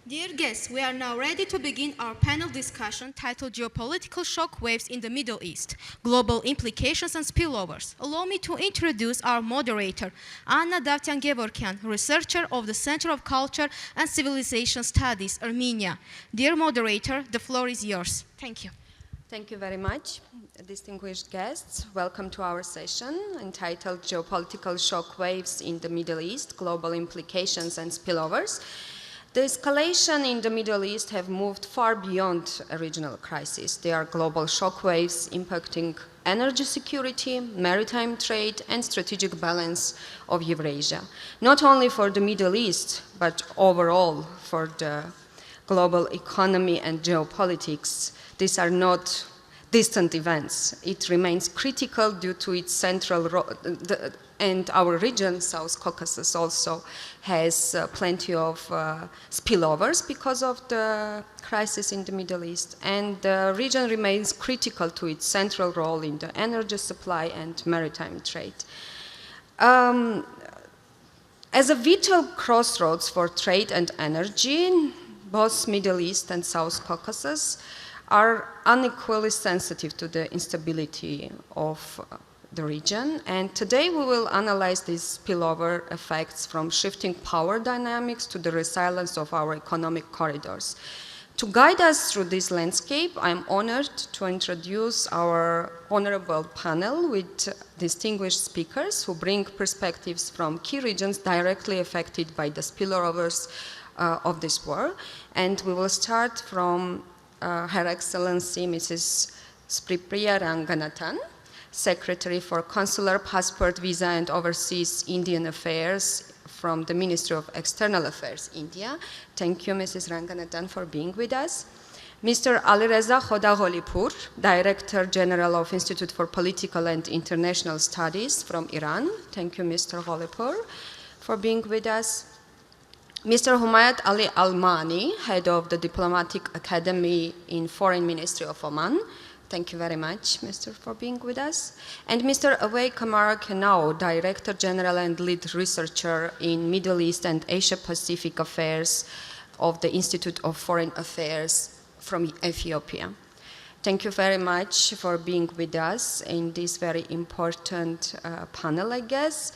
Dear guests, we are now ready to begin our panel discussion titled Geopolitical Shockwaves in the Middle East, Global Implications and Spillovers. Allow me to introduce our moderator, Anna Davtyan-Gevorkyan, researcher of the Center of Culture and Civilization Studies, Armenia. Dear moderator, the floor is yours. Thank you. Thank you very much, distinguished guests. Welcome to our session entitled Geopolitical Shockwaves in the Middle East, Global Implications and Spillovers. The escalation in the Middle East have moved far beyond a regional crisis. They are global shockwaves impacting energy security, maritime trade, and strategic balance of Eurasia. Not only for the Middle East, but overall for the global economy and geopolitics. These are not distant events. It remains critical due to its central role, and our region, South Caucasus, also has plenty of spillovers because of the crisis in the Middle East. And the region remains critical to its central role in the energy supply and maritime trade. As a vital crossroads for trade and energy, both Middle East and South Caucasus are unequally sensitive to the instability of the region. And today we will analyze these spillover effects from shifting power dynamics to the resilience of our economic corridors. To guide us through this landscape, I'm honored to introduce our honorable panel with distinguished speakers who bring perspectives from key regions directly affected by the spillovers of this war. And we will start from Her Excellency Mrs. Spripriya Ranganathan, Secretary for Consular, Passport, Visa and Overseas Indian Affairs from the Ministry of External Affairs, India. Thank you, Mrs. Ranganathan, for being with us. Mr. Alireza Khodagholipur, Director General of Institute for Political and International Studies from Iran. Thank you, Mr. Gholipur, for being with us. Mr. Humayat Ali Almani, Head of the Diplomatic Academy in Foreign Ministry of Oman. Thank you very much, Mr. for being with us. And Mr. Away Kamara Kenao, Director General and Lead Researcher in Middle East and Asia Pacific Affairs of the Institute of Foreign Affairs from Ethiopia. Thank you very much for being with us in this very important panel, I guess.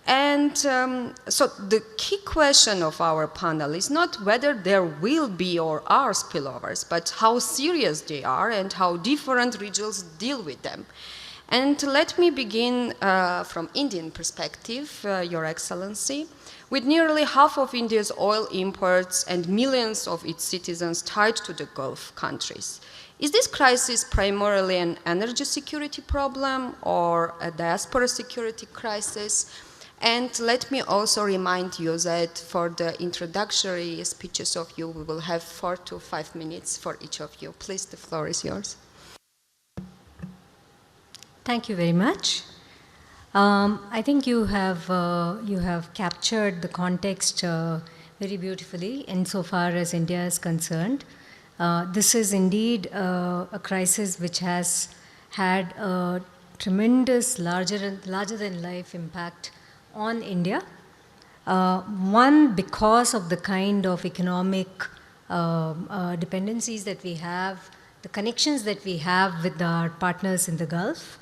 And so the key question of our panel is not whether there will be or are spillovers, but how serious they are and how different regions deal with them. And let me begin from Indian perspective, Your Excellency. With nearly half of India's oil imports and millions of its citizens tied to the Gulf countries, is this crisis primarily an energy security problem or a diaspora security crisis? And let me also remind you that for the introductory speeches of you, we will have 4 to 5 minutes for each of you. Please, the floor is yours. Thank you very much. I think you have captured the context very beautifully insofar as India is concerned. This is indeed a crisis which has had a tremendous larger-than-life impact on India. One, because of the kind of economic dependencies that we have, the connections that we have with our partners in the Gulf.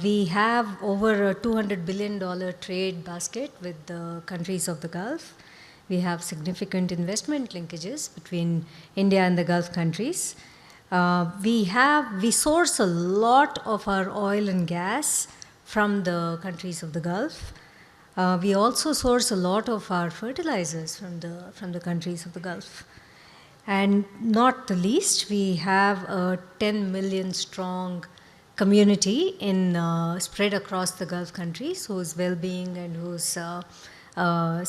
We have over a $200 billion trade basket with the countries of the Gulf. We have significant investment linkages between India and the Gulf countries. We source a lot of our oil and gas from the countries of the Gulf. We also source a lot of our fertilizers from the countries of the Gulf. And not the least, we have a 10 million strong community spread across the Gulf countries whose well-being and whose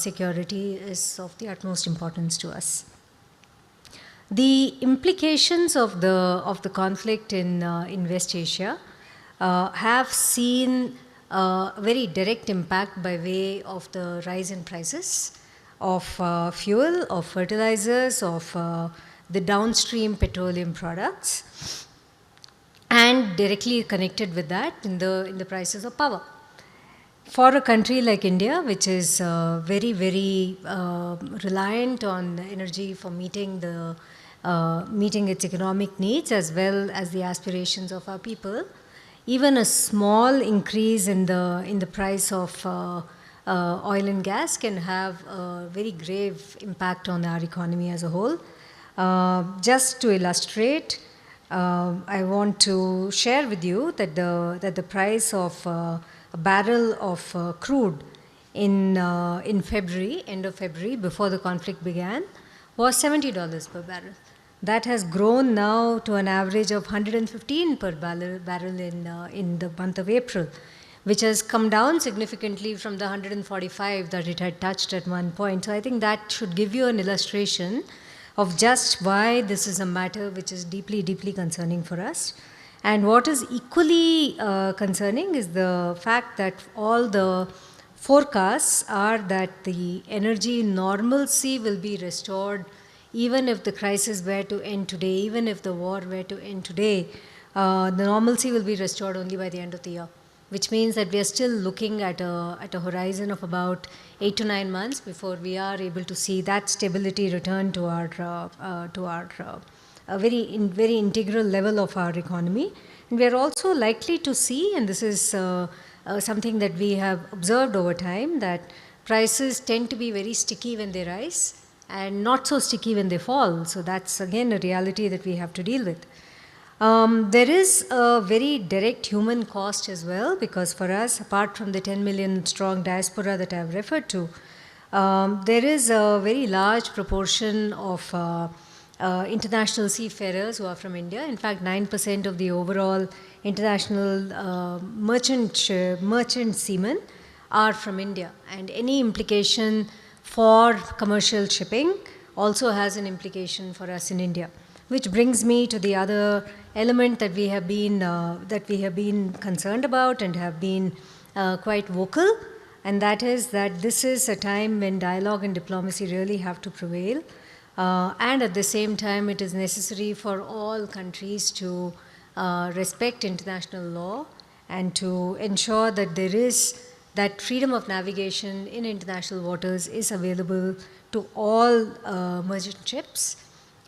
security is of the utmost importance to us. The implications of the conflict in West Asia have seen a very direct impact by way of the rise in prices of fuel, of fertilizers, of the downstream petroleum products, and directly connected with that in the prices of power. For a country like India, which is very, very reliant on energy for meeting its economic needs as well as the aspirations of our people, even a small increase in the price of oil and gas can have a very grave impact on our economy as a whole. Just to illustrate, I want to share with you that the price of a barrel of crude in February, end of February, before the conflict began, was $70 per barrel. That has grown now to an average of 115 per barrel in the month of April, which has come down significantly from the 145 that it had touched at one point. So I think that should give you an illustration of just why this is a matter which is deeply, deeply concerning for us. And what is equally concerning is the fact that all the forecasts are that the energy normalcy will be restored even if the crisis were to end today, even if the war were to end today. The normalcy will be restored only by the end of the year, which means that we are still looking at a horizon of about 8 to 9 months before we are able to see that stability return to our very integral level of our economy. And we are also likely to see, and this is something that we have observed over time, that prices tend to be very sticky when they rise and not so sticky when they fall. So that's again a reality that we have to deal with. There is a very direct human cost as well, because for us, apart from the 10 million strong diaspora that I have referred to, there is a very large proportion of international seafarers who are from India. In fact, 9% of the overall international merchant seamen are from India. And any implication for commercial shipping also has an implication for us in India. Which brings me to the other element that we have been concerned about and have been quite vocal, and that is that this is a time when dialogue and diplomacy really have to prevail, and at the same time it is necessary for all countries to respect international law and to ensure that there is that freedom of navigation in international waters is available to all merchant ships,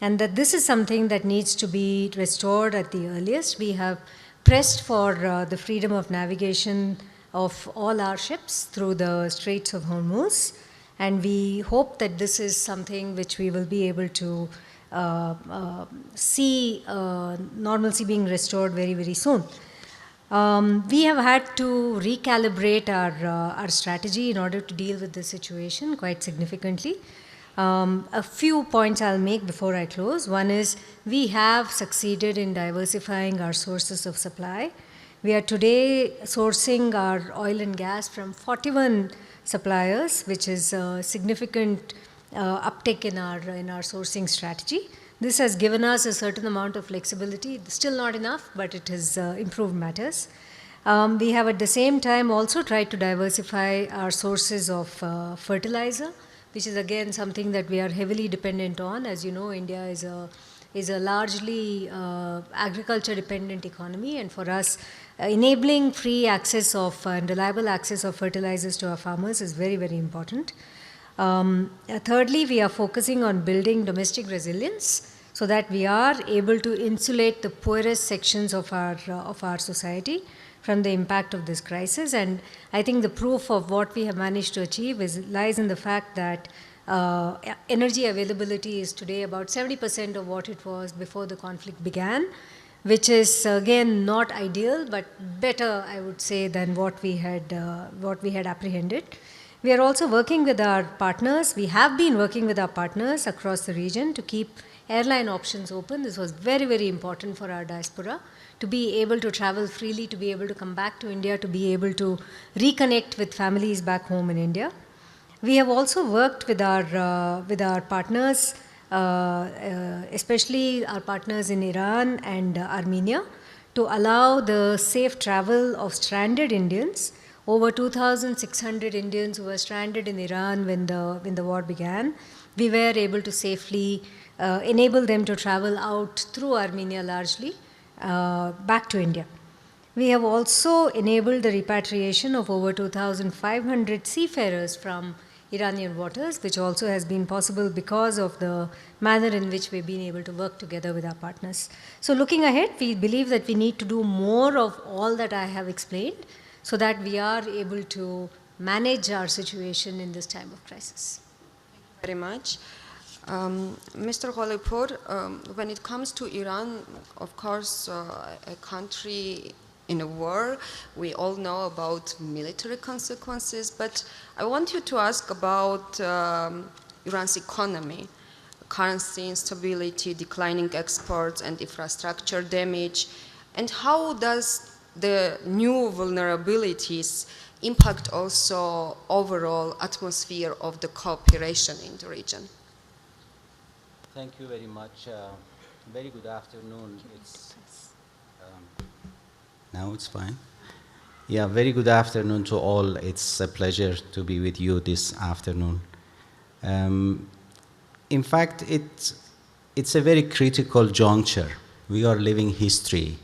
and that this is something that needs to be restored at the earliest. We have pressed for the freedom of navigation of all our ships through the Straits of Hormuz, and we hope that this is something which we will be able to see normalcy being restored very, very soon. We have had to recalibrate our strategy in order to deal with this situation quite significantly. A few points I'll make before I close. One is we have succeeded in diversifying our sources of supply. We are today sourcing our oil and gas from 41 suppliers, which is a significant uptick in our sourcing strategy. This has given us a certain amount of flexibility. Still not enough, but it has improved matters. We have at the same time also tried to diversify our sources of fertilizer, which is again something that we are heavily dependent on. As you know, India is a largely agriculture dependent economy, and for us, enabling free access of and reliable access of fertilizers to our farmers is very, very important. Thirdly, we are focusing on building domestic resilience so that we are able to insulate the poorest sections of our society from the impact of this crisis. And I think the proof of what we have managed to achieve lies in the fact that energy availability is today about 70% of what it was before the conflict began, which is again not ideal, but better, I would say, than what we had apprehended. We are also working with our partners. We have been working with our partners across the region to keep airline options open. This was very, very important for our diaspora, to be able to travel freely, to be able to come back to India, to be able to reconnect with families back home in India. We have also worked with our partners, especially our partners in Iran and Armenia, to allow the safe travel of stranded Indians. Over 2,600 Indians who were stranded in Iran when the war began, we were able to safely enable them to travel out through Armenia largely back to India. We have also enabled the repatriation of over 2,500 seafarers from Iranian waters, which also has been possible because of the manner in which we've been able to work together with our partners. So looking ahead, we believe that we need to do more of all that I have explained so that we are able to manage our situation in this time of crisis. Very much. Mr. Holipur, when it comes to Iran, of course, a country in a war, we all know about military consequences, but I want you to ask about Iran's economy, currency instability, declining exports and infrastructure damage, and how does the new vulnerabilities impact also overall atmosphere of the cooperation in the region? Thank you very much. Very good afternoon. Now it's fine. Yeah, very good afternoon to all. It's a pleasure to be with you this afternoon. In fact, it's a very critical juncture. We are living history.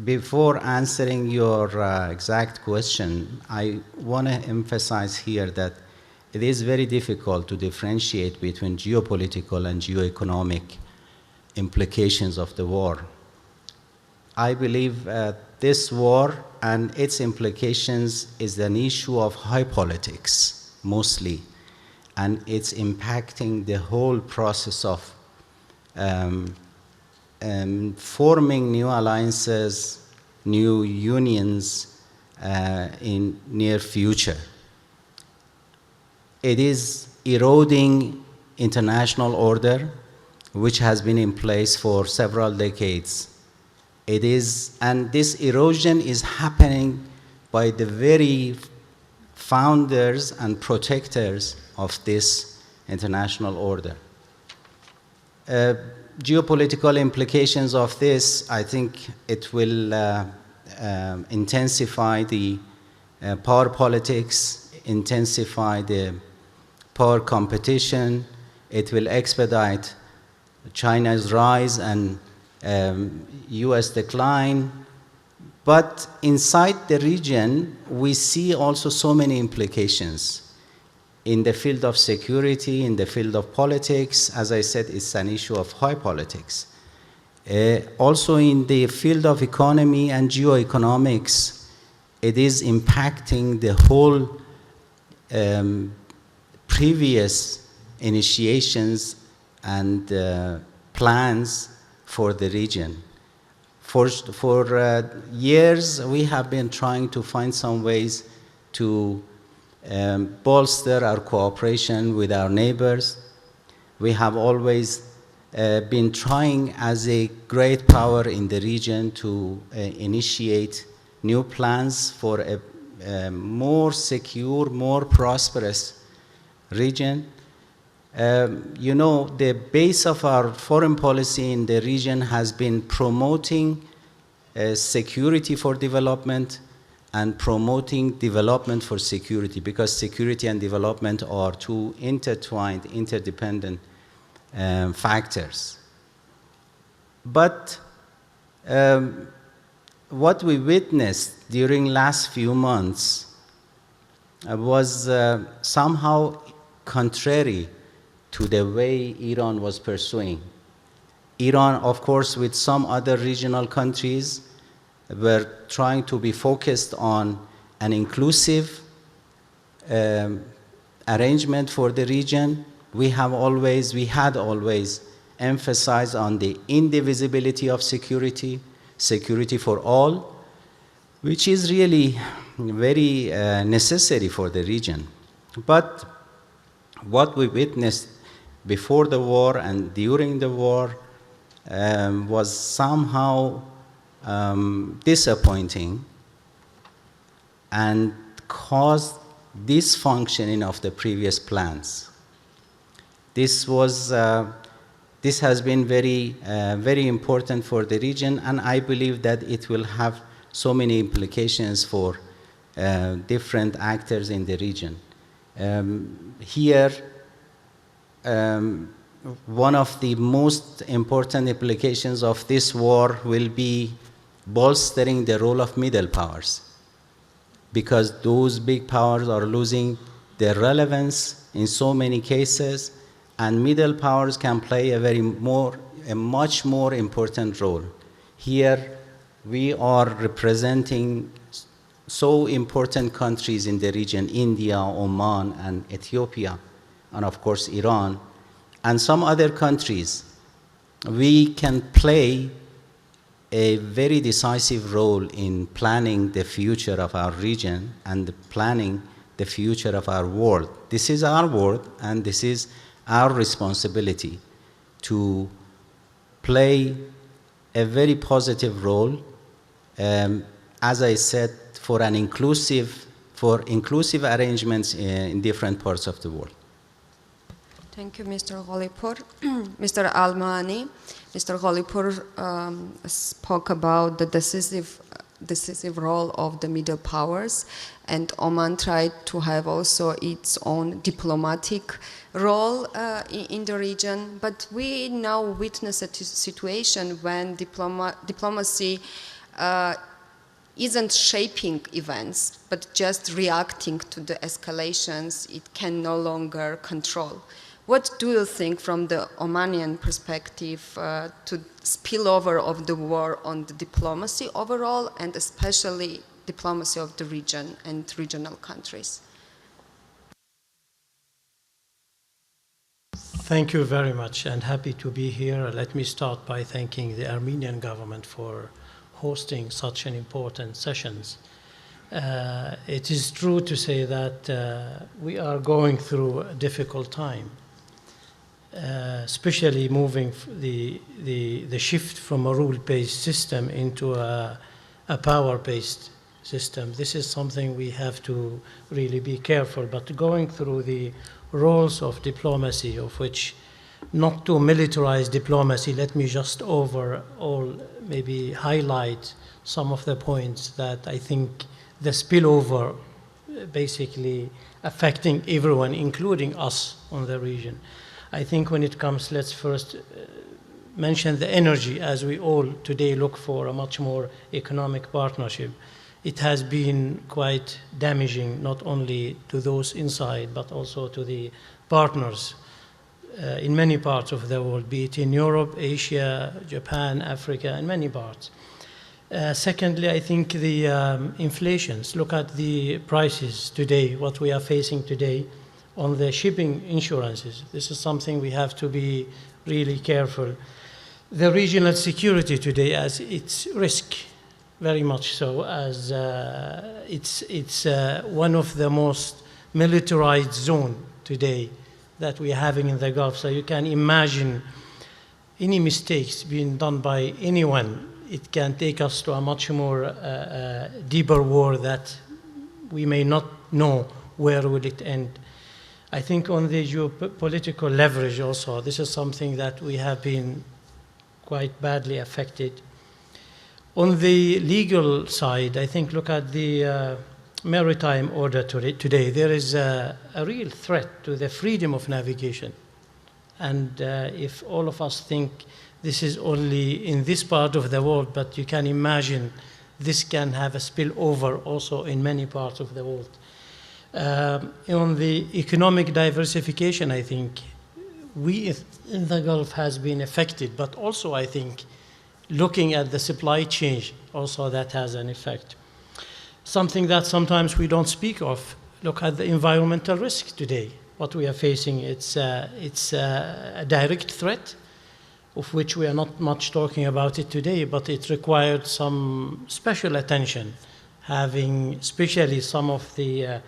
Before answering your exact question, I want to emphasize here that it is very difficult to differentiate between geopolitical and geoeconomic implications of the war. I believe this war and its implications is an issue of high politics, mostly, and it's impacting the whole process of forming new alliances, new unions in near future. It is eroding international order, which has been in place for several decades. It is, and this erosion is happening by the very founders and protectors of this international order. Geopolitical implications of this, I think it will intensify the power politics, intensify the power competition. It will expedite China's rise and US decline. But inside the region, we see also so many implications. In the field of security, in the field of politics, as I said, it's an issue of high politics. Also in the field of economy and geoeconomics, it is impacting the whole previous initiations and plans for the region. For years, we have been trying to find some ways to bolster our cooperation with our neighbors. We have always been trying as a great power in the region to initiate new plans for a more secure, more prosperous region. You know, the base of our foreign policy in the region has been promoting security for development and promoting development for security, because security and development are two intertwined, interdependent factors. But what we witnessed during last few months was somehow contrary to the way Iran was pursuing. Iran, of course, with some other regional countries, were trying to be focused on an inclusive arrangement for the region. We had always emphasized on the indivisibility of security, security for all, which is really very necessary for the region. But what we witnessed before the war and during the war was somehow disappointing and caused dysfunctioning of the previous plans. This has been very important for the region, and I believe that it will have so many implications for different actors in the region. Here, one of the most important implications of this war will be bolstering the role of middle powers, because those big powers are losing their relevance in so many cases, and middle powers can play a much more important role. Here, we are representing so important countries in the region: India, Oman, and Ethiopia, and of course Iran, and some other countries. We can play a very decisive role in planning the future of our region and planning the future of our world. This is our world, and this is our responsibility to play a very positive role, as I said, for inclusive arrangements in different parts of the world. Thank you, Mr. Ghalipur. Mr. Almani, Mr. Ghalipur spoke about the decisive role of the middle powers, and Oman tried to have also its own diplomatic role in the region. But we now witness a situation when diplomacy isn't shaping events, but just reacting to the escalations it can no longer control. What do you think from the Omanian perspective to spillover of the war on the diplomacy overall, and especially diplomacy of the region and regional countries? Thank you very much, and happy to be here. Let me start by thanking the Armenian government for hosting such an important sessions. It is true to say that we are going through a difficult time, especially moving the shift from a rule-based system into a power-based system. This is something we have to really be careful, but going through the roles of diplomacy, of which not to militarize diplomacy, let me just overall maybe highlight some of the points that I think the spillover basically affecting everyone, including us on the region. I think when it comes, let's first mention the energy, as we all today look for a much more economic partnership. It has been quite damaging, not only to those inside, but also to the partners in many parts of the world, be it in Europe, Asia, Japan, Africa, and many parts. Secondly, I think the inflations. Look at the prices today, what we are facing today on the shipping insurances. This is something we have to be really careful. The regional security today as its risk, very much so, as it's one of the most militarized zone today that we're having in the Gulf. So you can imagine any mistakes being done by anyone, it can take us to a much more deeper war that we may not know where will it end. I think on the geopolitical leverage also, this is something that we have been quite badly affected. On the legal side, I think look at the maritime order today. There is a real threat to the freedom of navigation. And if all of us think this is only in this part of the world, but you can imagine this can have a spillover also in many parts of the world. On the economic diversification, I think we in the Gulf has been affected, but also I think looking at the supply chain, also that has an effect. Something that sometimes we don't speak of, look at the environmental risk today. What we are facing, it's a direct threat, of which we are not much talking about it today, but it required some special attention, having especially some of the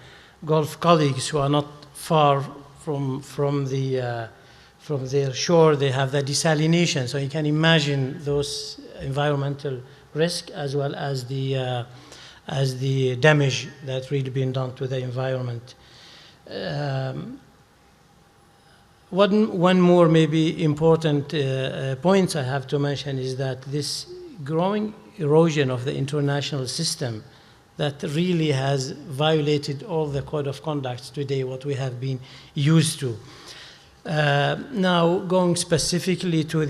Gulf colleagues who are not far from their shore. They have the desalination, so you can imagine those environmental risk as well as the damage that's really been done to the environment. One more maybe important point I have to mention is that this growing erosion of the international system that really has violated all the code of conduct today, what we have been used to. Now, going specifically to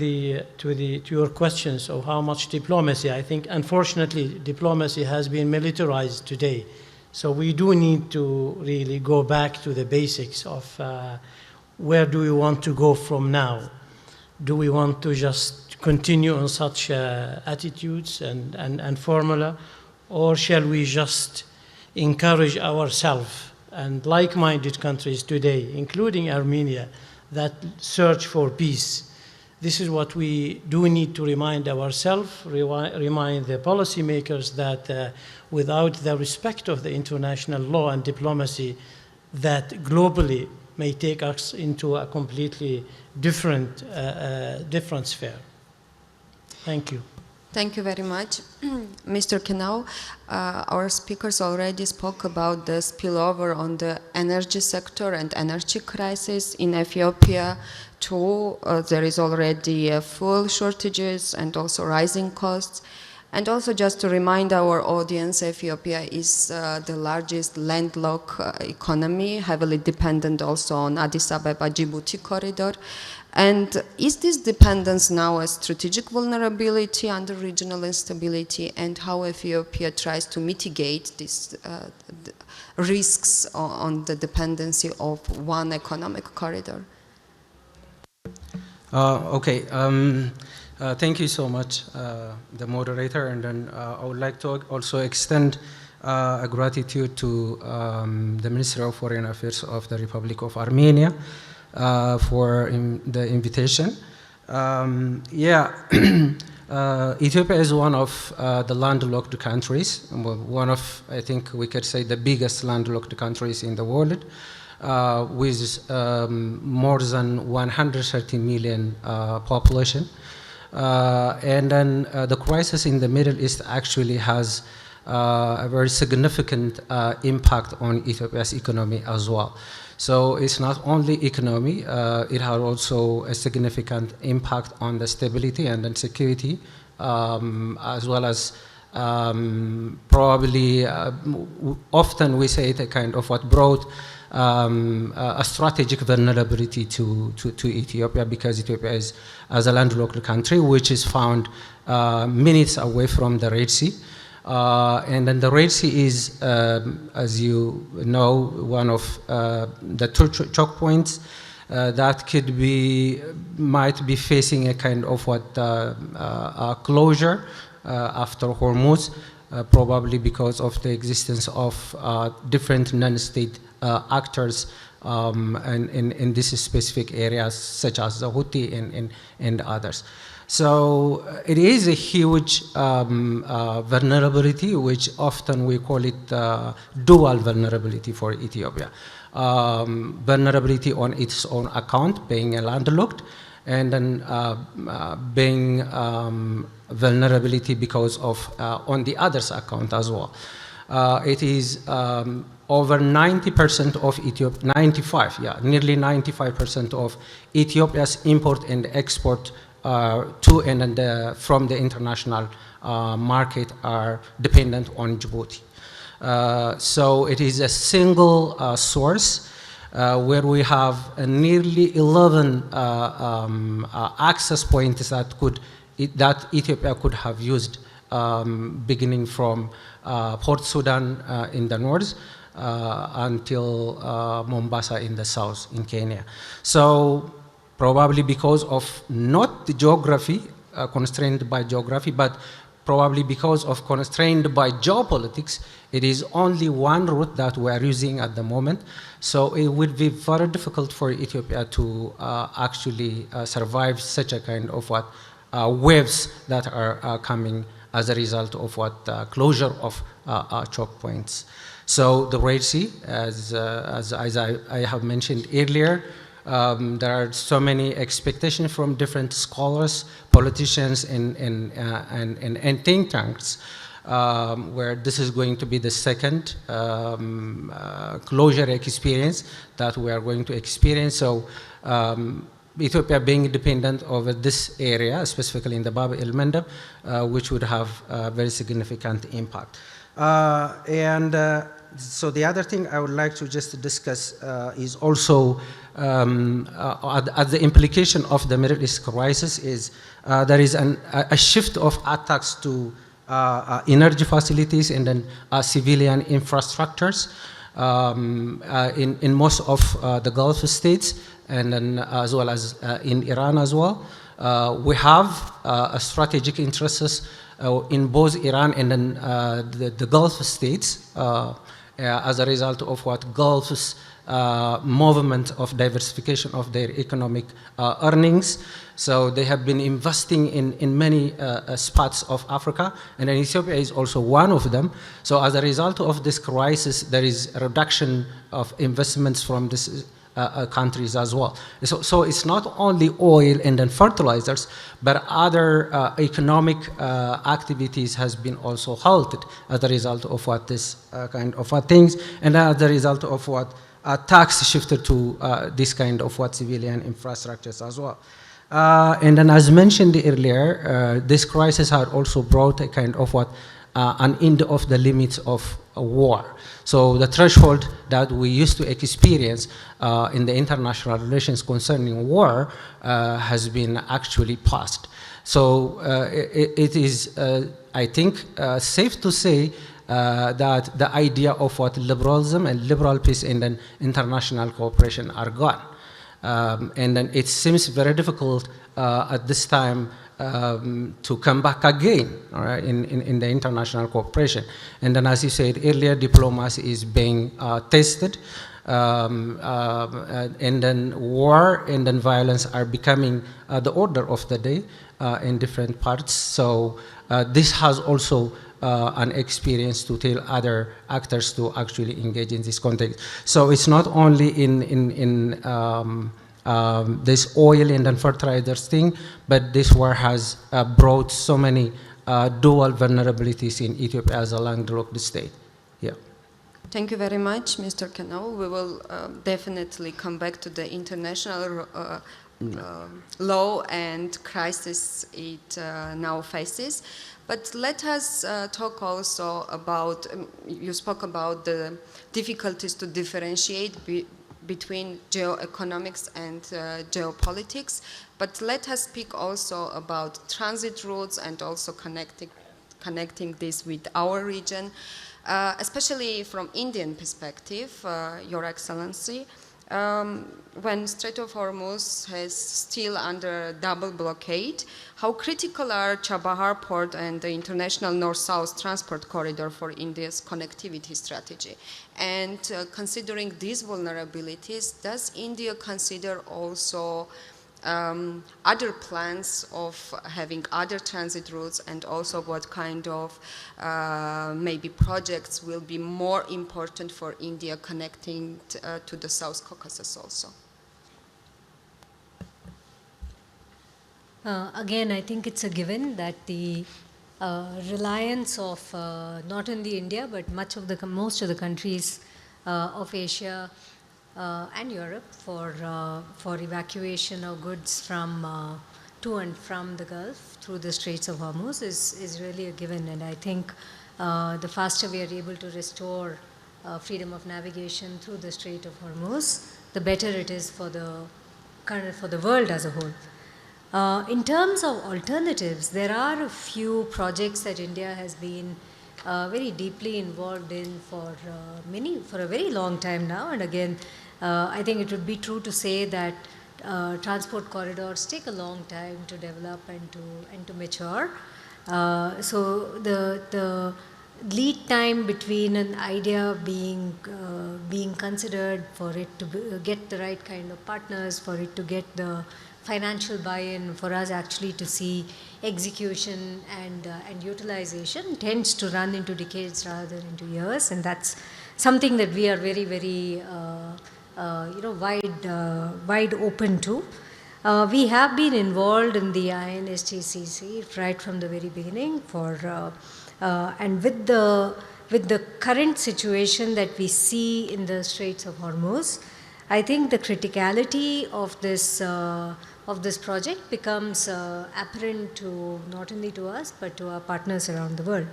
your questions of how much diplomacy, I think, unfortunately, diplomacy has been militarized today. So we do need to really go back to the basics of where do we want to go from now? Do we want to just continue on such attitudes and formula, or shall we just encourage ourselves and like-minded countries today, including Armenia, that search for peace? This is what we do need to remind ourselves, remind the policymakers that without the respect of the international law and diplomacy, that globally may take us into a completely different sphere. Thank you. Thank you very much. Mr. Kenau, our speakers already spoke about the spillover on the energy sector and energy crisis in Ethiopia too. There is already fuel shortages and also rising costs. And also just to remind our audience, Ethiopia is the largest landlocked economy, heavily dependent also on Addis Ababa-Djibouti corridor. And is this dependence now a strategic vulnerability under regional instability, and how Ethiopia tries to mitigate these risks on the dependency of one economic corridor? Okay. Thank you so much, the moderator, and then I would like to also extend a gratitude to the Ministry of Foreign Affairs of the Republic of Armenia for the invitation. Ethiopia is one of the landlocked countries, one of, I think we could say, the biggest landlocked countries in the world, with more than 130 million population. And then the crisis in the Middle East actually has a very significant impact on Ethiopia's economy as well. So it's not only economy, it has also a significant impact on the stability and then security, as well as probably, often we say it a kind of what brought a strategic vulnerability to Ethiopia, because Ethiopia is, as a landlocked country, which is found minutes away from the Red Sea. And then the Red Sea is, as you know, one of the two choke points that might be facing a kind of a closure after Hormuz, probably because of the existence of different non-state actors in these specific areas, such as the Houthi and others. So it is a huge vulnerability, which often we call it dual vulnerability for Ethiopia. Vulnerability on its own account, being a landlocked, and then being vulnerability because of on the other's account as well. It is over 90% of Ethiopia, nearly 95% of Ethiopia's import and export to and from the international market are dependent on Djibouti. So it is a single source where we have nearly 11 access points that Ethiopia could have used, beginning from Port Sudan in the north until Mombasa in the south in Kenya. So probably because of not the geography, constrained by geography, but probably because of constrained by geopolitics, it is only one route that we are using at the moment. So it would be very difficult for Ethiopia to actually survive such a kind of waves that are coming as a result of closure of choke points. So the Red Sea, as I have mentioned earlier, there are so many expectations from different scholars, politicians, and think tanks, where this is going to be the second closure experience that we are going to experience. So Ethiopia being dependent over this area, specifically in the Bab el-Mandeb, which would have a very significant impact. And so the other thing I would like to just discuss is also at the implication of the Middle East crisis is there is a shift of attacks to energy facilities and then civilian infrastructures in most of the Gulf states, and then as well as in Iran as well. We have a strategic interests in both Iran and then the Gulf states as a result of what Gulf's movement of diversification of their economic earnings. So they have been investing in many spots of Africa, and then Ethiopia is also one of them. So as a result of this crisis, there is a reduction of investments from these countries as well. So it's not only oil and then fertilizers, but other economic activities has been also halted as a result of what this kind of things, and as a result of what tax shifted to this kind of what civilian infrastructures as well. And then as mentioned earlier, this crisis had also brought a kind of what an end of the limits of a war. So the threshold that we used to experience in the international relations concerning war has been actually passed. So it is, I think, safe to say that the idea of what liberalism and liberal peace and then international cooperation are gone. And then it seems very difficult at this time to come back again, all right, in the international cooperation. And then, as you said earlier, diplomacy is being tested, and then war and then violence are becoming the order of the day in different parts. So this has also an experience to tell other actors to actually engage in this context. So it's not only in this oil and then fertilizers thing, but this war has brought so many dual vulnerabilities in Ethiopia as a landlocked state. Yeah. Thank you very much, Mr. Kano. We will definitely come back to the international law and crisis it now faces. But let us talk also about, you spoke about the difficulties to differentiate between geoeconomics and geopolitics, but let us speak also about transit routes and also connecting this with our region, especially from Indian perspective, Your Excellency. When Strait of Hormuz is still under double blockade, how critical are Chabahar port and the international north-south transport corridor for India's connectivity strategy? And considering these vulnerabilities, does India consider also other plans of having other transit routes, and also what kind of maybe projects will be more important for India connecting to the South Caucasus also? Again, I think it's a given that the reliance of not only India but most of the countries of Asia and Europe for evacuation of goods from to and from the Gulf through the Straits of Hormuz is really a given. And I think the faster we are able to restore freedom of navigation through the Strait of Hormuz, the better it is for the world as a whole. In terms of alternatives, there are a few projects that India has been very deeply involved in for a very long time now. And again, I think it would be true to say that transport corridors take a long time to develop and to mature. So the lead time between an idea being considered, for it to get the right kind of partners, for it to get the financial buy-in, for us actually to see execution and utilization tends to run into decades rather than into years, and that's something that we are very, very wide open to. We have been involved in the INSTCC right from the very beginning and with the current situation that we see in the Straits of Hormuz, I think the criticality of this project becomes apparent to not only to us but to our partners around the world.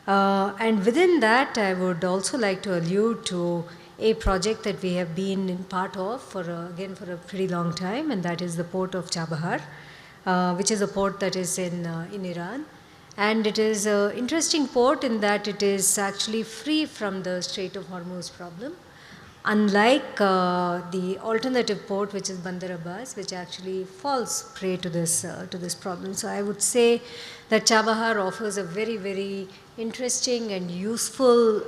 And within that, I would also like to allude to a project that we have been in part of for for a pretty long time, and that is the port of Chabahar, which is a port that is in Iran. And it is an interesting port in that it is actually free from the Strait of Hormuz problem, unlike the alternative port, which is Bandar Abbas, which actually falls prey to this problem. So I would say that Chabahar offers a very, very interesting and useful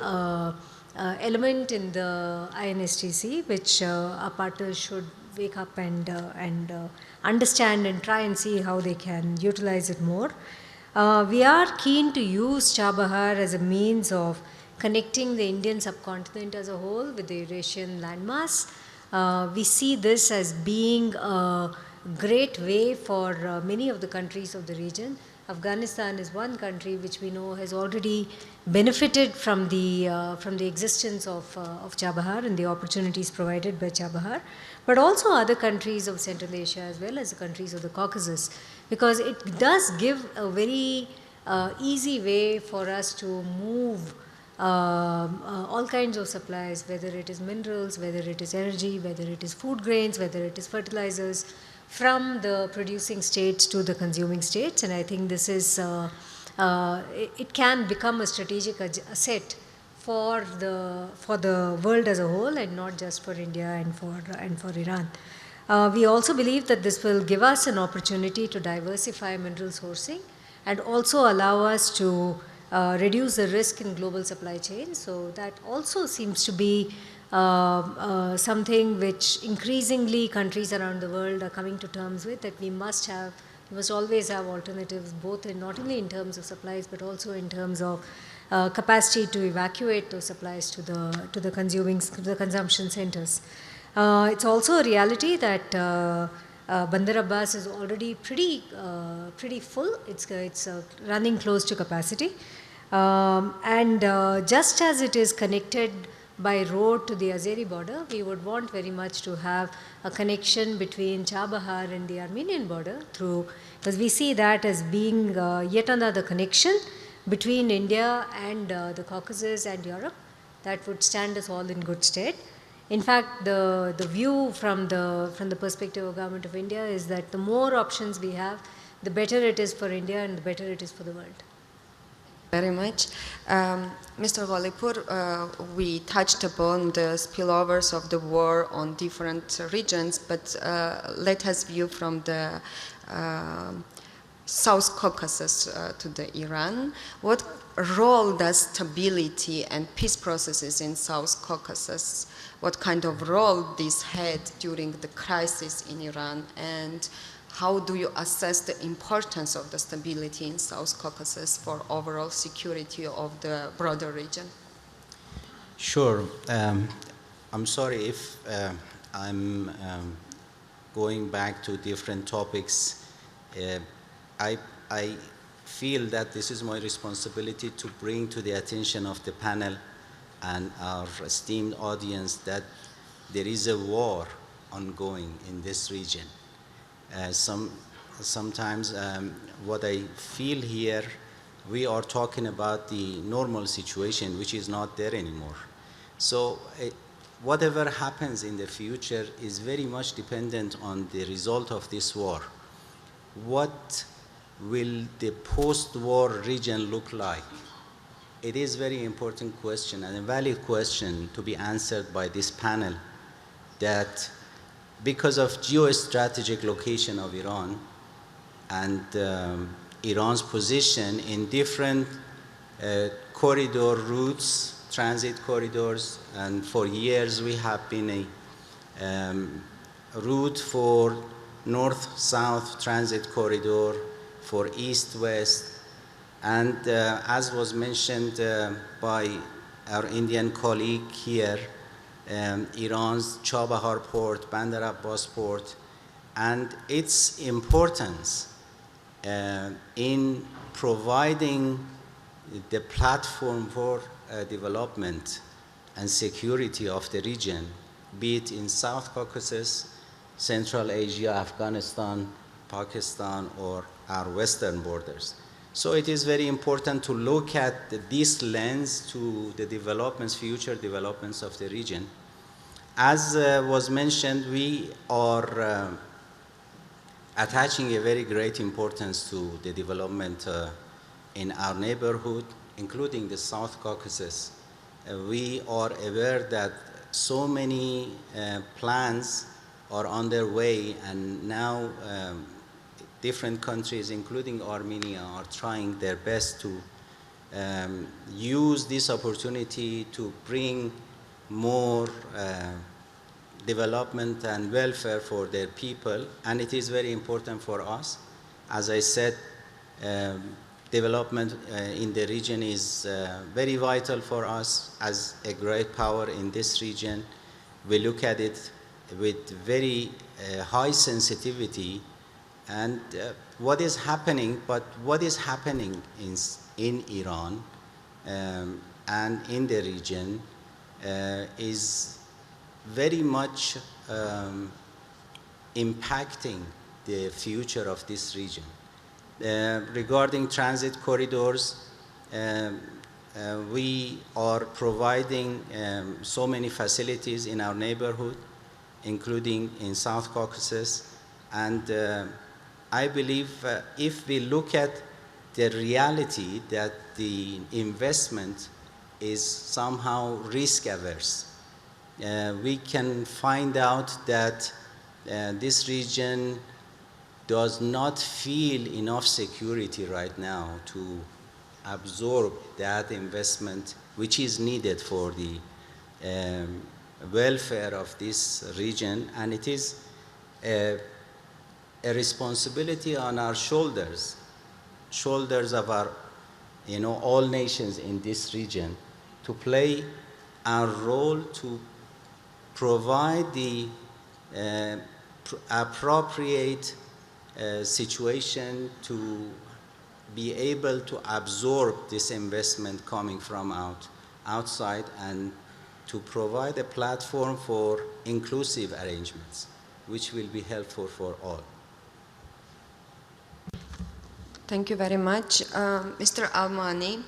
element in the INSTC, which our partners should wake up and understand and try and see how they can utilize it more. We are keen to use Chabahar as a means of connecting the Indian subcontinent as a whole with the Eurasian landmass. We see this as being a great way for many of the countries of the region. Afghanistan is one country which we know has already benefited from the existence of Chabahar and the opportunities provided by Chabahar, but also other countries of Central Asia as well as the countries of the Caucasus, because it does give a very easy way for us to move all kinds of supplies, whether it is minerals, whether it is energy, whether it is food grains, whether it is fertilizers, from the producing states to the consuming states. And I think this is, it can become a strategic asset for the world as a whole, and not just for India and for Iran. We also believe that this will give us an opportunity to diversify mineral sourcing and also allow us to reduce the risk in global supply chains. So that also seems to be something which increasingly countries around the world are coming to terms with, that we must always have alternatives, both in, not only in terms of supplies, but also in terms of capacity to evacuate those supplies to the consumption centers. It's also a reality that Bandar Abbas is already pretty full. It's running close to capacity, and just as it is connected by road to the Azeri border, we would want very much to have a connection between Chabahar and the Armenian border because we see that as being yet another connection between India and the Caucasus and Europe that would stand us all in good stead. In fact, the view from the perspective of Government of India is that the more options we have, the better it is for India and the better it is for the world. Very much. Mr. Walipur, we touched upon the spillovers of the war on different regions, but let us view from the South Caucasus to the Iran. What role does stability and peace processes in South Caucasus, what kind of role this had during the crisis in Iran, and how do you assess the importance of the stability in South Caucasus for overall security of the broader region? Sure. I'm sorry if I'm going back to different topics. I feel that this is my responsibility to bring to the attention of the panel and our esteemed audience that there is a war ongoing in this region. Sometimes what I feel here, we are talking about the normal situation, which is not there anymore. So whatever happens in the future is very much dependent on the result of this war. What will the post-war region look like? It is a very important question and a valid question to be answered by this panel, that because of geostrategic location of Iran and Iran's position in different corridor routes, transit corridors, and for years we have been a route for north-south transit corridor, for east-west, and as was mentioned by our Indian colleague here, Iran's Chabahar port, Bandar Abbas port, and its importance in providing the platform for development and security of the region, be it in South Caucasus, Central Asia, Afghanistan, Pakistan, or our western borders. So it is very important to look at this lens to the developments, future developments of the region. As was mentioned, we are attaching a very great importance to the development in our neighborhood, including the South Caucasus. We are aware that so many plans are underway, and now different countries, including Armenia, are trying their best to use this opportunity to bring more development and welfare for their people, and it is very important for us. As I said, development in the region is very vital for us as a great power in this region. We look at it with very high sensitivity, and what is happening in Iran and in the region is very much impacting the future of this region. Regarding transit corridors, we are providing so many facilities in our neighborhood, including in South Caucasus, and I believe if we look at the reality that the investment is somehow risk averse, we can find out that this region does not feel enough security right now to absorb that investment which is needed for the welfare of this region, and it is a responsibility on our shoulders of our, all nations in this region, to play our role to provide the appropriate situation to be able to absorb this investment coming from outside, and to provide a platform for inclusive arrangements, which will be helpful for all. Thank you very much. Mr. Almani,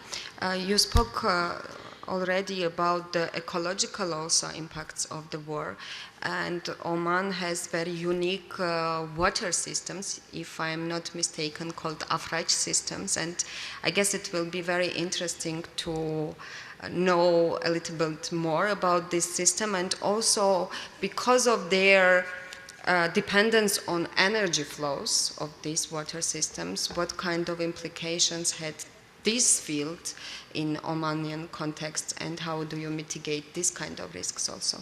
you spoke already about the ecological also impacts of the war, and Oman has very unique water systems, if I'm not mistaken, called Afraj systems, and I guess it will be very interesting to know a little bit more about this system, and also because of their dependence on energy flows of these water systems, what kind of implications had this field in Omanian context, and how do you mitigate this kind of risks also?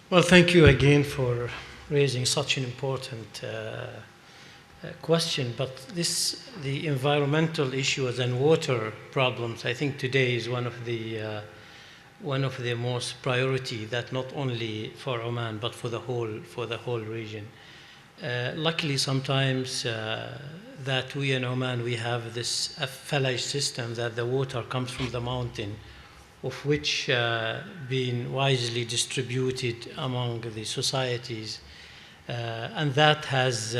Well, thank you again for raising such an important question, but the environmental issues and water problems, I think today is one of the most priority, that not only for Oman but for the whole region. Luckily, sometimes that we in Oman, we have this Falaj system, that the water comes from the mountain, of which being wisely distributed among the societies, and that has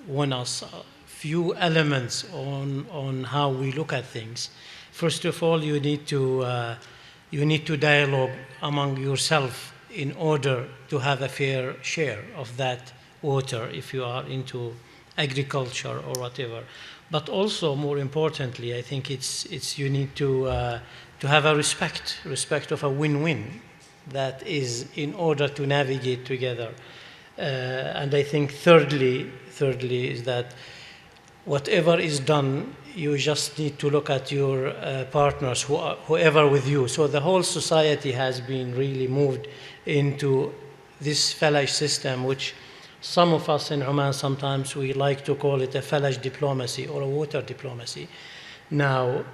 won us a few elements on how we look at things. First of all, you need to dialogue among yourself in order to have a fair share of that water if you are into agriculture or whatever. But also, more importantly, I think it's you need to have a respect of a win-win, that is in order to navigate together. And I think thirdly is that whatever is done, you just need to look at your partners, whoever with you. So the whole society has been really moved into this Falaj system, which some of us in Oman, sometimes we like to call it a Falaj diplomacy or a water diplomacy. Now,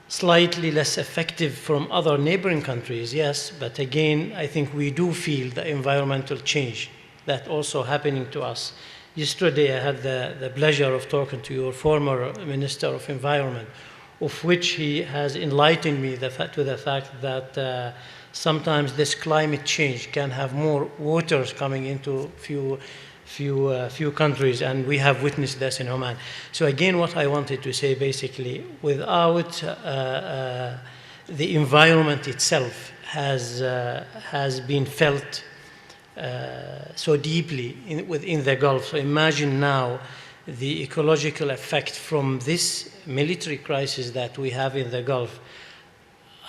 slightly less effective from other neighboring countries, yes, but again, I think we do feel the environmental change that also happening to us. Yesterday, I had the pleasure of talking to your former Minister of Environment, of which he has enlightened me to the fact that sometimes this climate change can have more waters coming into few countries, and we have witnessed this in Oman. So again, what I wanted to say basically, without the environment itself has been felt so deeply within the Gulf. So imagine now the ecological effect from this military crisis that we have in the Gulf.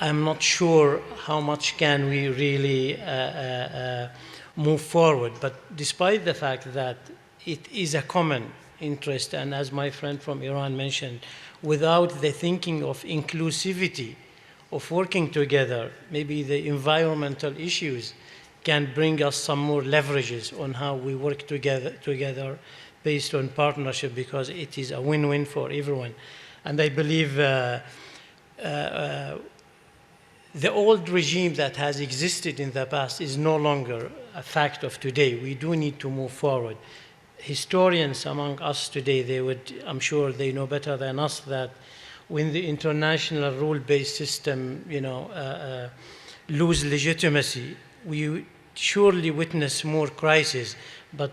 I'm not sure how much can we really move forward, but despite the fact that it is a common interest, and as my friend from Iran mentioned, without the thinking of inclusivity, of working together, maybe the environmental issues can bring us some more leverages on how we work together based on partnership, because it is a win-win for everyone. And I believe the old regime that has existed in the past is no longer a fact of today. We do need to move forward. Historians among us today, I'm sure they know better than us that when the international rule-based system, lose legitimacy, we surely witness more crises, but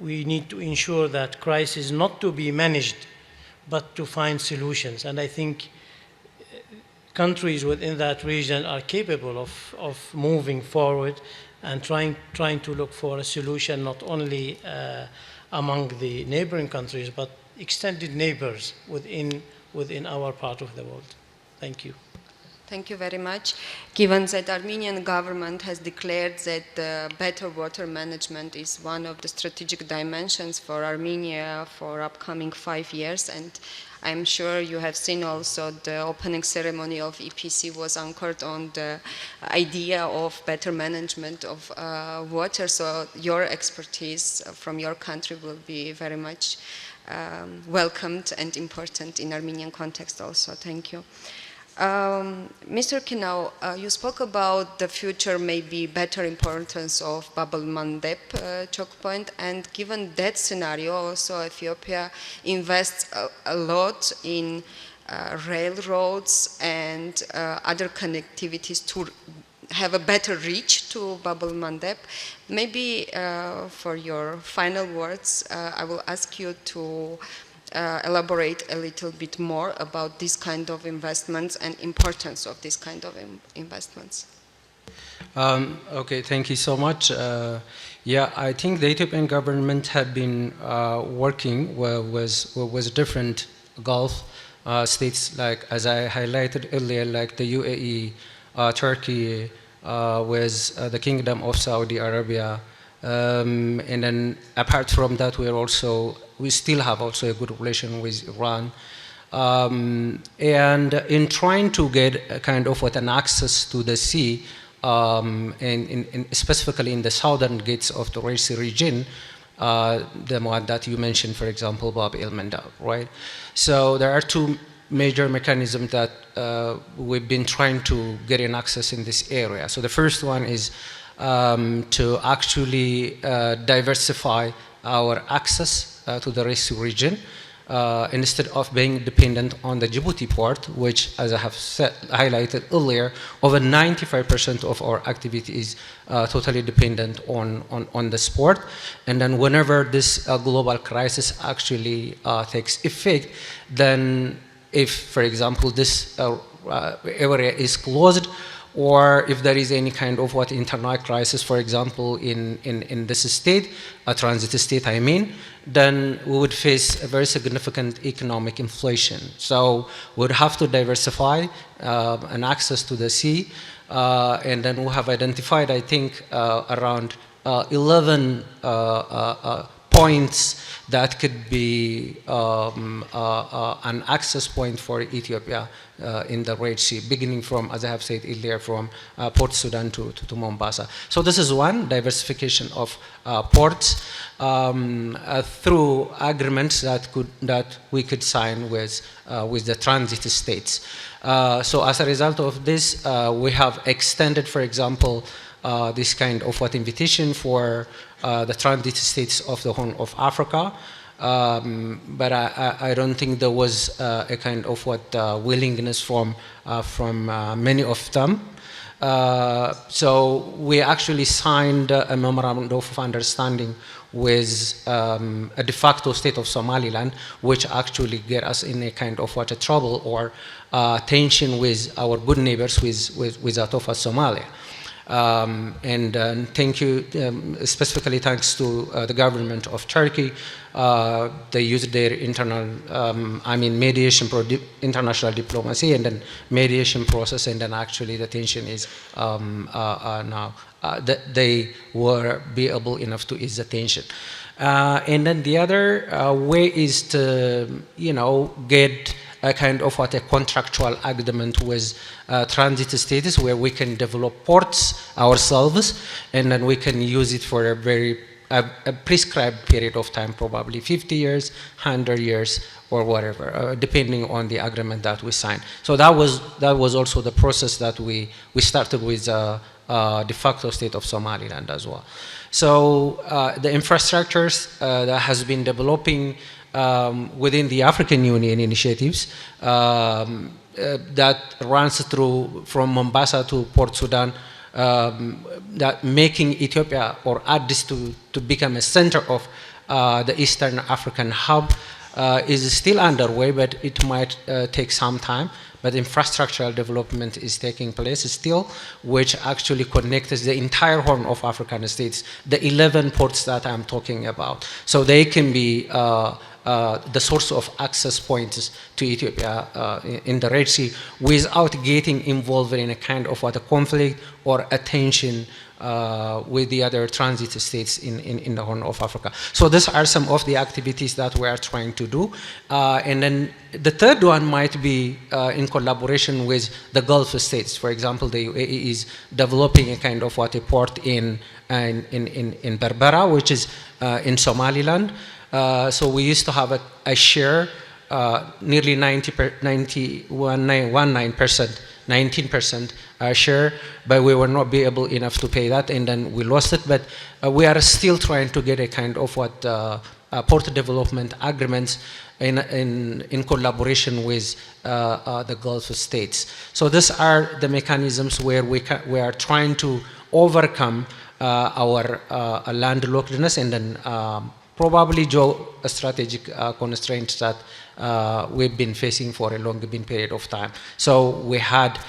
we need to ensure that crisis not to be managed, but to find solutions. And I think countries within that region are capable of moving forward and trying to look for a solution, not only among the neighboring countries, but extended neighbors within our part of the world. Thank you. Thank you very much. Given that Armenian government has declared that better water management is one of the strategic dimensions for Armenia for upcoming 5 years, and I'm sure you have seen also the opening ceremony of EPC was anchored on the idea of better management of water, so your expertise from your country will be very much welcomed and important in Armenian context also. Thank you. Mr. Kinau, you spoke about the future maybe better importance of Bab el-Mandeb choke point, and given that scenario also Ethiopia invests a lot in railroads and other connectivities to have a better reach to Bab el-Mandeb. Maybe for your final words, I will ask you to elaborate a little bit more about this kind of investments and importance of this kind of investments. Okay, thank you so much. Yeah, I think the Ethiopian government had been working with different Gulf states, like as I highlighted earlier, like the UAE, Turkey, with the Kingdom of Saudi Arabia, and then apart from that, we still have also a good relation with Iran. And in trying to get a kind of an access to the sea, and specifically in the southern gates of the Red Sea region, the one that you mentioned, for example, Bab el-Mandeb, right? So there are two major mechanisms that we've been trying to get in access in this area. So the first one is to actually diversify our access to the Red Sea region, instead of being dependent on the Djibouti port, which, as I have highlighted earlier, over 95% of our activity is totally dependent on this port. And then whenever this global crisis actually takes effect, then if, for example, this area is closed, or if there is any kind of internal crisis, for example, in this state, a transit state, I mean, then we would face a very significant economic inflation. So we would have to diversify an access to the sea, and then we have identified, I think, around 11 points that could be an access point for Ethiopia in the Red Sea, beginning from, as I have said earlier, from Port Sudan to Mombasa. So this is one, diversification of ports through agreements that we could sign with the transit states. So as a result of this, we have extended, for example, this kind of invitation for the transit states of the Horn of Africa. But I don't think there was a kind of willingness from many of them. So we actually signed a memorandum of understanding with a de facto state of Somaliland, which actually get us in a kind of what a trouble or tension with our good neighbors with that of Somalia. And thank you, specifically thanks to the government of Turkey. They used their internal, mediation, international diplomacy, and then mediation process, and then actually the tension is now that they were be able enough to ease the tension. And then the other way is to, get a kind of what a contractual agreement with transit states where we can develop ports ourselves, and then we can use it for a prescribed period of time, probably 50 years, 100 years, or whatever, depending on the agreement that we sign. So that was also the process that we started with de facto state of Somaliland as well. So the infrastructures that has been developing within the African Union initiatives that runs through from Mombasa to Port Sudan, that making Ethiopia or Addis to become a center of the Eastern African hub is still underway, but it might take some time. But infrastructural development is taking place still, which actually connects the entire Horn of African states, the 11 ports that I'm talking about. So they can be the source of access points to Ethiopia in the Red Sea without getting involved in a kind of what a conflict or a tension with the other transit states in the Horn of Africa. So these are some of the activities that we are trying to do. And then the third one might be in collaboration with the Gulf states. For example, the UAE is developing a kind of what a port in Berbera, which is in Somaliland. So we used to have a share, nearly 19% share, but we were not be able enough to pay that, and then we lost it. But we are still trying to get a kind of what port development agreements in collaboration with the Gulf states. So these are the mechanisms where we are trying to overcome our landlockedness and then probably strategic constraints that we've been facing for a long period of time. So we had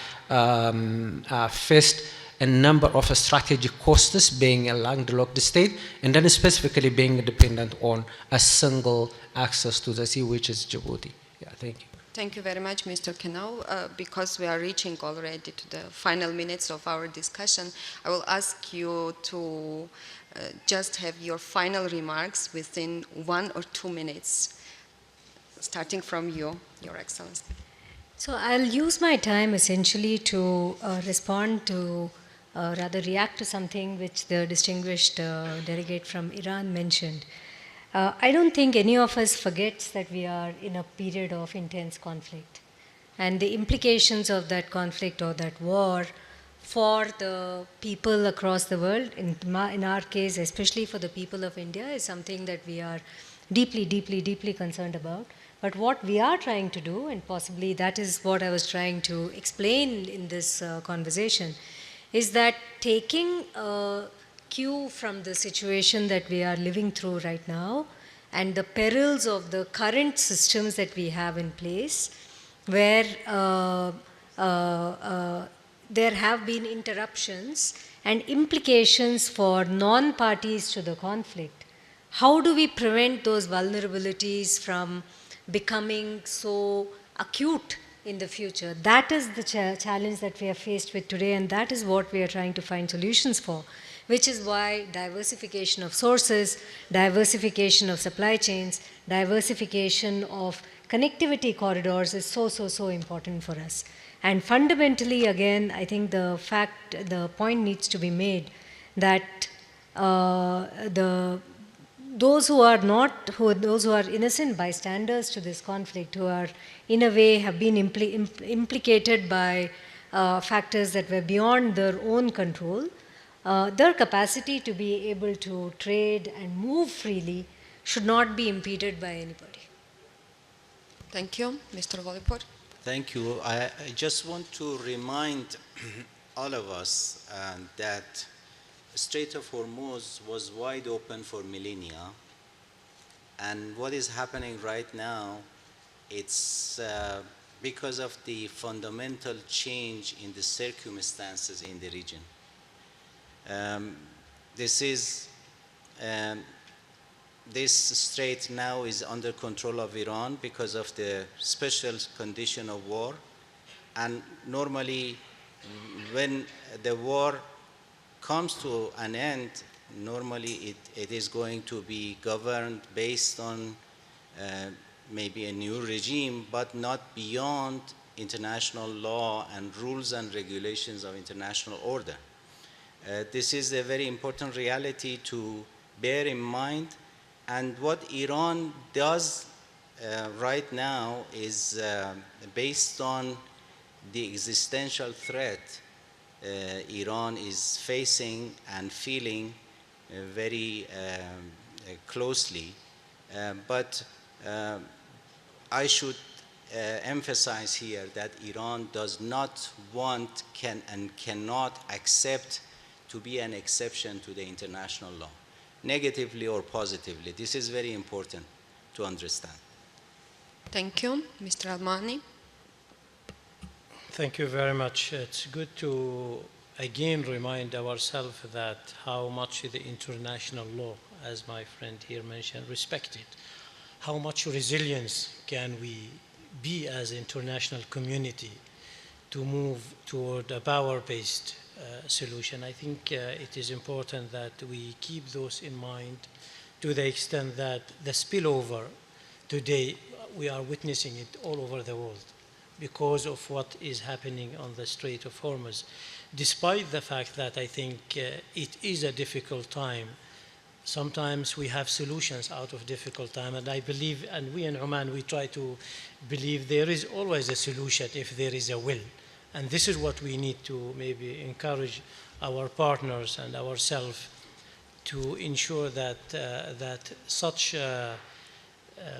faced a number of strategic costs being a landlocked state, and then specifically being dependent on a single access to the sea, which is Djibouti. Yeah, thank you. Thank you very much, Mr. Kenau. Because we are reaching already to the final minutes of our discussion, I will ask you to just have your final remarks within 1 or 2 minutes, starting from you, Your Excellency. So I'll use my time essentially to respond to, rather react to something which the distinguished delegate from Iran mentioned. I don't think any of us forgets that we are in a period of intense conflict. And the implications of that conflict or that war for the people across the world, in our case, especially for the people of India, is something that we are deeply, deeply, deeply concerned about. But what we are trying to do, and possibly that is what I was trying to explain in this conversation, is that taking a cue from the situation that we are living through right now and the perils of the current systems that we have in place, where there have been interruptions and implications for non-parties to the conflict. How do we prevent those vulnerabilities from becoming so acute in the future? That is the challenge that we are faced with today, and that is what we are trying to find solutions for, which is why diversification of sources, diversification of supply chains, diversification of connectivity corridors is so important for us. And fundamentally, again, I think the point needs to be made that those who are innocent bystanders to this conflict, who are in a way have been implicated by factors that were beyond their own control, their capacity to be able to trade and move freely should not be impeded by anybody. Thank you. Mr. Volipur. Thank you. I just want to remind all of us that Strait of Hormuz was wide open for millennia, and what is happening right now, it's because of the fundamental change in the circumstances in the region. This is this strait now is under control of Iran because of the special condition of war. And normally, when the war comes to an end, normally it is going to be governed based on maybe a new regime, but not beyond international law and rules and regulations of international order. This is a very important reality to bear in mind. And what Iran does right now is based on the existential threat Iran is facing and feeling very closely. But I should emphasize here that Iran does not want, and cannot accept to be an exception to the international law, negatively or positively. This is very important to understand. Thank you. Mr. Almani. Thank you very much. It's good to again remind ourselves that how much the international law, as my friend here mentioned, respected. How much resilience can we be as international community to move toward a power-based solution. I think it is important that we keep those in mind to the extent that the spillover today, we are witnessing it all over the world because of what is happening on the Strait of Hormuz. Despite the fact that I think it is a difficult time, sometimes we have solutions out of difficult time, and I believe, and we in Oman, we try to believe there is always a solution if there is a will. And this is what we need to maybe encourage our partners and ourselves to ensure that, that such a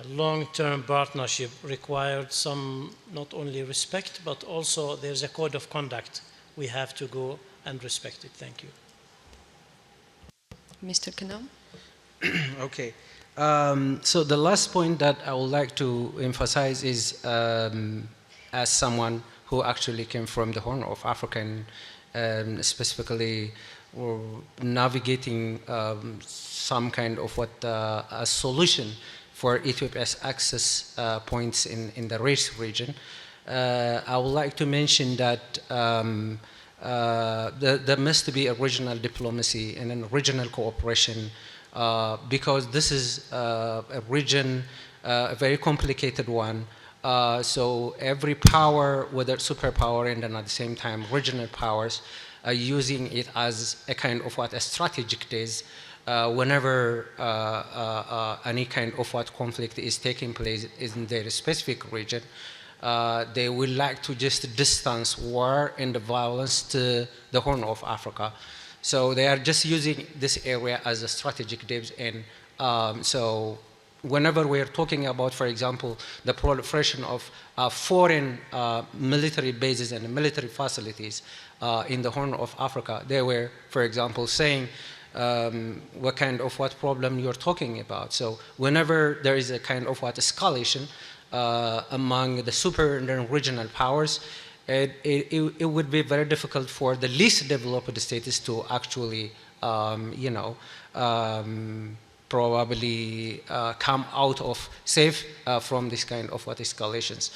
long-term partnership required some not only respect, but also there's a code of conduct. We have to go and respect it. Thank you. Mr. Kanam? Okay. So the last point that I would like to emphasize is, as someone who actually came from the Horn of Africa, and specifically navigating some kind of a solution for Ethiopia's access points in the race region, I would like to mention that there must be a regional diplomacy and a regional cooperation because this is a region, a very complicated one. So every power, whether superpower and then at the same time regional powers, are using it as a kind of a strategic days whenever any kind of conflict is taking place in their specific region. They would like to just distance war and the violence to the Horn of Africa. So they are just using this area as a strategic dibs, and so whenever we are talking about, for example, the proliferation of foreign military bases and military facilities in the Horn of Africa, they were, for example, saying what kind of problem you're talking about. So whenever there is a kind of escalation among the super and regional powers, it would be very difficult for the least developed states to actually, probably come out of safe from this kind of escalations.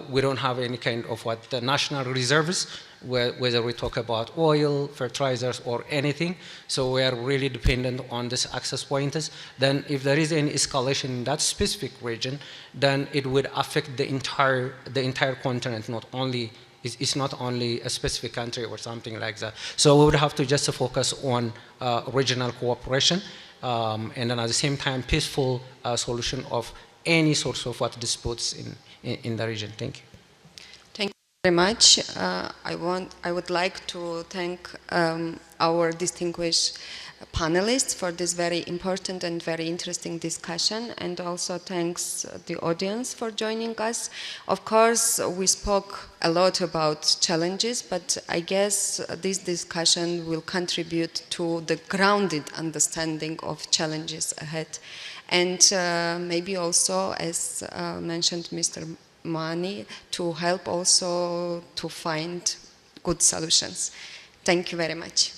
We don't have any kind of the national reserves, whether we talk about oil, fertilizers, or anything. So we are really dependent on this access points. Then if there is any escalation in that specific region, then it would affect the entire continent, not only it's not only a specific country or something like that. So we would have to just focus on regional cooperation and then at the same time peaceful solution of any sorts of disputes in the region. Thank you. Thank you very much. I would like to thank our distinguished panelists for this very important and very interesting discussion, and also thanks the audience for joining us. Of course, we spoke a lot about challenges, but I guess this discussion will contribute to the grounded understanding of challenges ahead. And maybe also, as mentioned Mr. Mani, to help also to find good solutions. Thank you very much.